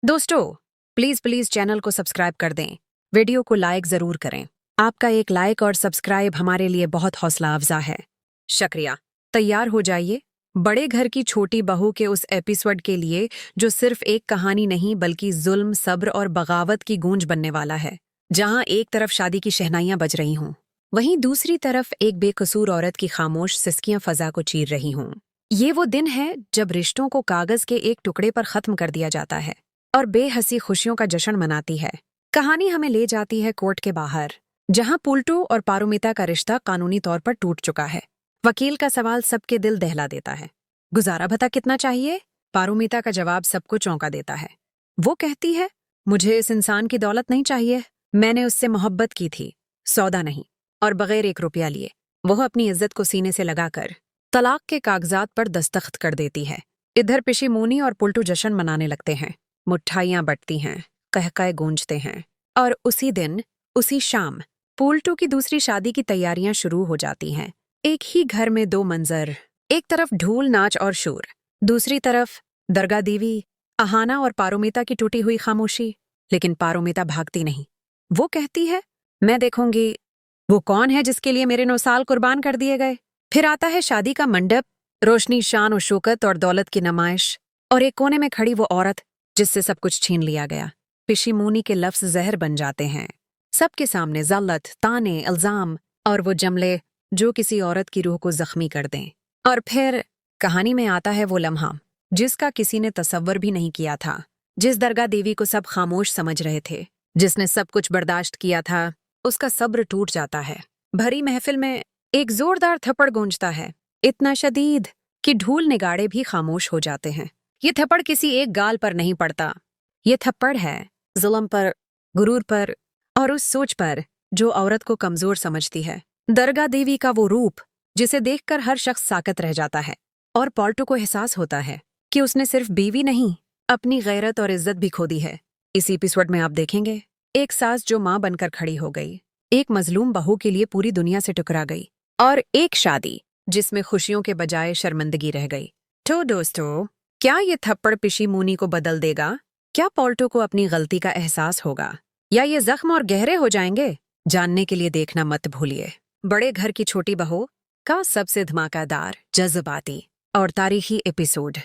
दोस्तों, please please channel को subscribe कर दें। वीडियो को लाइक जरूर करें। आपका एक लाइक और सब्सक्राइब हमारे लिए बहुत हौसला अफजा है। शुक्रिया। तैयार हो जाइए बड़े घर की छोटी बहू के उस एपिसोड के लिए जो सिर्फ एक कहानी नहीं बल्कि जुल्म, सब्र और बगावत की गूंज बनने वाला है। जहां एक तरफ शादी की शहनाइयां बज रही हों, वहीं दूसरी तरफ एक बेकसूर औरत की खामोश सिसकियां फजा को चीर रही हों। ये वो दिन है जब रिश्तों को कागज के एक टुकड़े पर खत्म कर दिया जाता है और बेहसी खुशियों का जश्न मनाती है। कहानी हमें ले जाती है कोर्ट के बाहर, जहां पुल्टू और पारुमिता का रिश्ता कानूनी तौर पर टूट चुका है। वकील का सवाल सबके दिल दहला देता है, गुजारा भत्ता कितना चाहिए? पारुमिता का जवाब सबको चौंका देता है। वो कहती है, मुझे इस इंसान की दौलत नहीं चाहिए, मैंने उससे मोहब्बत की थी, सौदा नहीं। और बगैर एक रुपया लिए वह अपनी इज्जत को सीने से लगाकर तलाक के कागजात पर दस्तखत कर देती है। इधर पिशीमोनी और पुल्टू जश्न मनाने लगते हैं। मिठाइयां बंटती हैं, कहकहे गूंजते हैं। और उसी दिन, उसी शाम, पुल्टू की दूसरी शादी की तैयारियां शुरू हो जाती हैं। एक ही घर में दो मंजर, एक तरफ ढोल, नाच और शोर, दूसरी तरफ दरगाह देवी, अहाना और पारुमिता की टूटी हुई खामोशी। लेकिन पारुमिता भागती नहीं। वो कहती है, मैं देखूंगी वो कौन है जिसके लिए मेरे 9 साल कुर्बान कर दिए गए। फिर आता है शादी का मंडप, रोशनी, शान और शौकत और दौलत की नुमाइश, और एक कोने में खड़ी वो औरत जिससे सब कुछ छीन लिया गया। पिशीमोनी के लफ्ज जहर बन जाते हैं। सबके सामने ज़ल्लत, ताने, इल्जाम और वो जमले जो किसी औरत की रूह को जख्मी कर दें। और फिर कहानी में आता है वो लम्हा जिसका किसी ने तसव्वुर भी नहीं किया था। जिस दरगाह देवी को सब खामोश समझ रहे थे, जिसने सब कुछ बर्दाश्त किया था, उसका सब्र टूट जाता है। भरी महफिल में एक जोरदार थप्पड़ गूंजता है, इतना शदीद कि ढूल निगाड़े भी खामोश हो जाते हैं। ये थप्पड़ किसी एक गाल पर नहीं पड़ता। ये थप्पड़ है जुल्म पर, गुरूर पर और उस सोच पर जो औरत को कमजोर समझती है। दरगाह देवी का वो रूप जिसे देखकर हर शख्स साकत रह जाता है। और पॉल्टू को एहसास होता है कि उसने सिर्फ बीवी नहीं, अपनी गैरत और इज्जत भी खो दी है। इस एपिसोड में आप देखेंगे एक सास जो मां बनकर खड़ी हो गई, एक मजलूम बहू के लिए पूरी दुनिया से टकरा गई, और एक शादी जिसमें खुशियों के बजाय शर्मिंदगी रह गई। तो दोस्तों, क्या ये थप्पड़ पिशीमोनी को बदल देगा? क्या पॉल्टू को अपनी गलती का एहसास होगा, या ये जख्म और गहरे हो जाएंगे? जानने के लिए देखना मत भूलिए बड़े घर की छोटी बहू का सबसे धमाकेदार, जज्बाती और तारीखी एपिसोड।